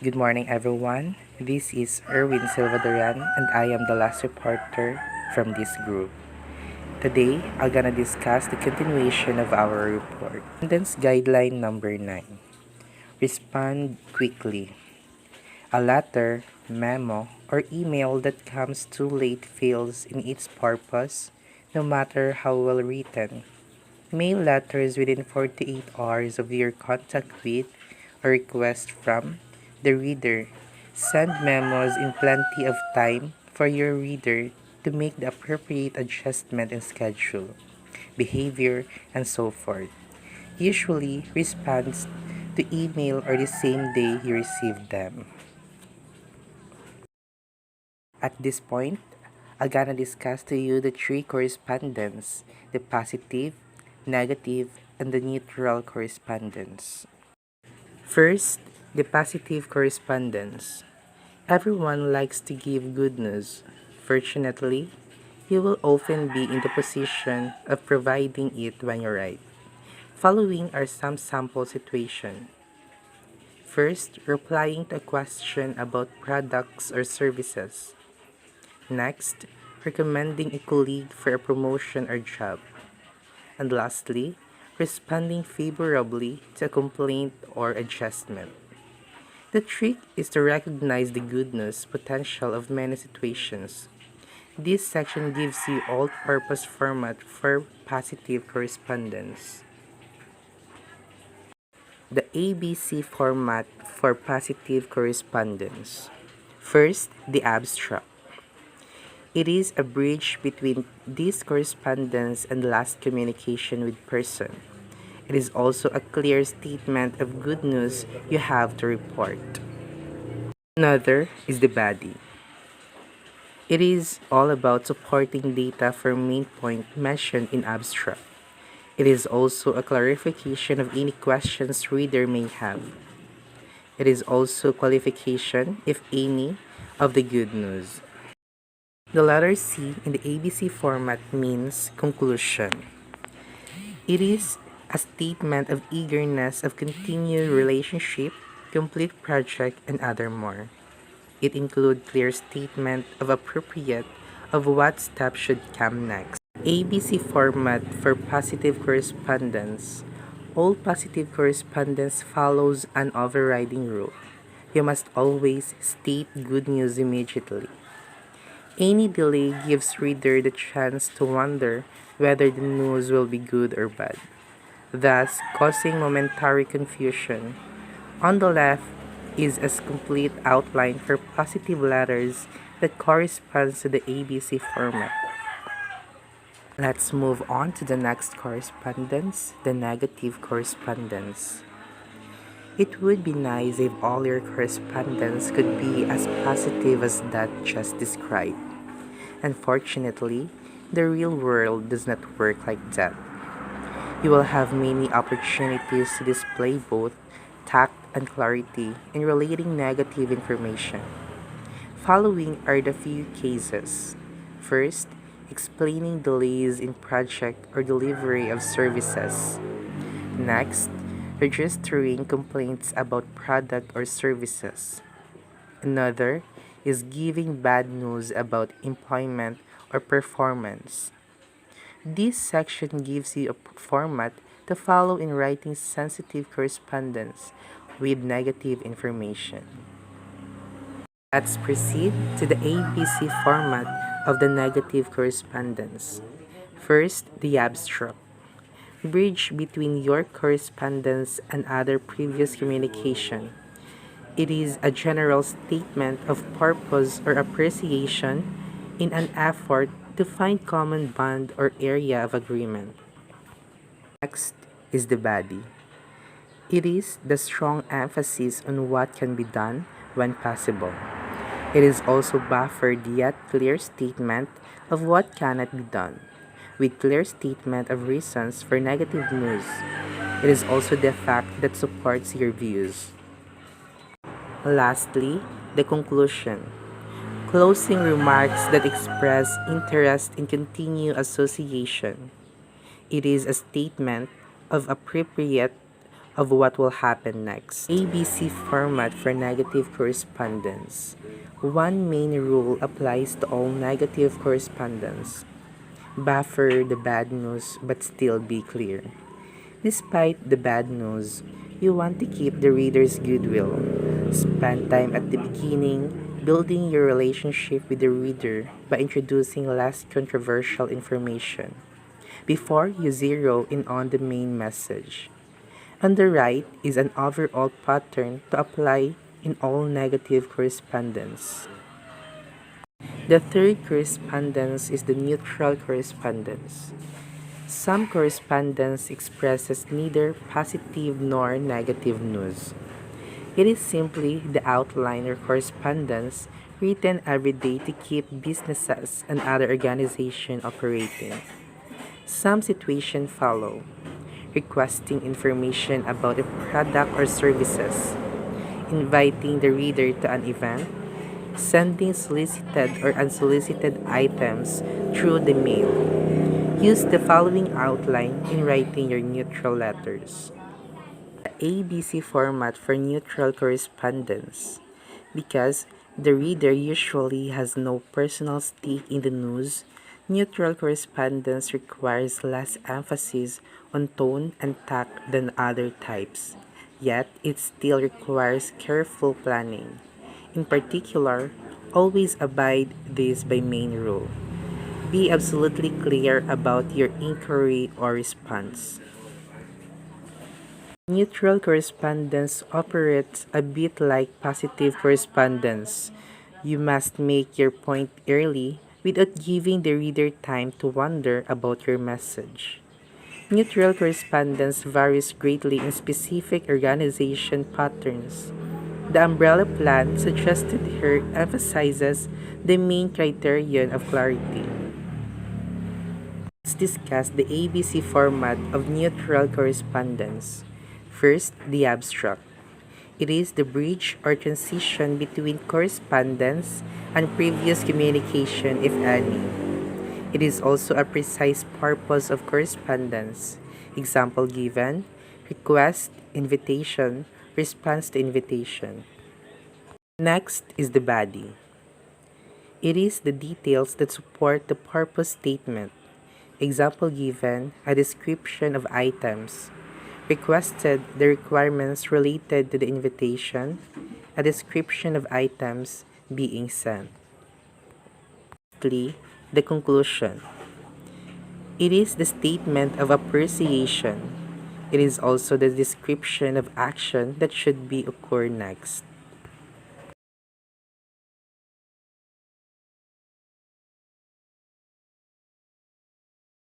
Good morning, everyone. This is Erwin Salvadorian, and I am the last reporter from this group. Today, I'm gonna discuss the continuation of our report. Attendance guideline number 9. Respond quickly. A letter, memo, or email that comes too late fails in its purpose, no matter how well written. Mail letters within 48 hours of your contact with or request from the reader. Send memos in plenty of time for your reader to make the appropriate adjustment in schedule, behavior, and so forth. Usually responds to email or the same day you receive them. At this point, I'm gonna discuss to you the three correspondence: the positive, negative, and the neutral correspondence. First, the positive correspondence. Everyone likes to give good news. Fortunately, you will often be in the position of providing it when you write. Following are some sample situations. First, replying to a question about products or services. Next, recommending a colleague for a promotion or job. And lastly, responding favorably to a complaint or adjustment. The trick is to recognize the goodness potential of many situations. This section gives you all-purpose format for positive correspondence. The ABC format for positive correspondence. First, the abstract. It is a bridge between this correspondence and last communication with person. It is also a clear statement of good news you have to report. Another is the body. It is all about supporting data for main point mentioned in abstract. It is also a clarification of any questions reader may have. It is also qualification, if any, of the good news. The letter C in the ABC format means conclusion. It is a statement of eagerness of continued relationship, complete project, and other more. It includes clear statement of appropriate of what steps should come next. ABC format for positive correspondence. All positive correspondence follows an overriding rule. You must always state good news immediately. Any delay gives reader the chance to wonder whether the news will be good or bad, thus causing momentary confusion. On the left is a complete outline for positive letters that corresponds to the ABC format. Let's move on to the next correspondence, the negative correspondence. It would be nice if all your correspondence could be as positive as that just described. Unfortunately, the real world does not work like that. You will have many opportunities to display both tact and clarity in relating negative information. Following are the few cases. First, explaining delays in project or delivery of services. Next, registering complaints about product or services. Another is giving bad news about employment or performance. This section gives you a format to follow in writing sensitive correspondence with negative information. Let's proceed to the ABC format of the negative correspondence. First, the abstract. Bridge between your correspondence and other previous communication. It is a general statement of purpose or appreciation in an effort to find common bond or area of agreement. Next is the body. It is the strong emphasis on what can be done when possible. It is also buffered yet clear statement of what cannot be done, with clear statement of reasons for negative news. It is also the fact that supports your views. Lastly, the conclusion. Closing remarks that express interest in continued association. It is a statement of appropriate of what will happen next. ABC format for negative correspondence. One main rule applies to all negative correspondence. Buffer the bad news but still be clear. Despite the bad news, you want to keep the reader's goodwill. Spend time at the beginning, building your relationship with the reader by introducing less controversial information before you zero in on the main message. On the right is an overall pattern to apply in all negative correspondence. The third correspondence is the neutral correspondence. Some correspondence expresses neither positive nor negative news. It is simply the outline or correspondence written every day to keep businesses and other organizations operating. Some situations follow, requesting information about a product or services, inviting the reader to an event, sending solicited or unsolicited items through the mail. Use the following outline in writing your neutral letters. The ABC format for neutral correspondence. Because the reader usually has no personal stake in the news, neutral correspondence requires less emphasis on tone and tact than other types. Yet, it still requires careful planning. In particular, always abide this by main rule. Be absolutely clear about your inquiry or response. Neutral correspondence operates a bit like positive correspondence. You must make your point early without giving the reader time to wonder about your message. Neutral correspondence varies greatly in specific organization patterns. The umbrella plan suggested here emphasizes the main criterion of clarity. Let's discuss the ABC format of neutral correspondence. First, the abstract. It is the bridge or transition between correspondence and previous communication, if any. It is also a precise purpose of correspondence. Example given: request, invitation, response to invitation. Next is the body. It is the details that support the purpose statement. Example given: a description of items. Requested, the requirements related to the invitation, a description of items being sent. Lastly, the conclusion. It is the statement of appreciation. It is also the description of action that should be occur next.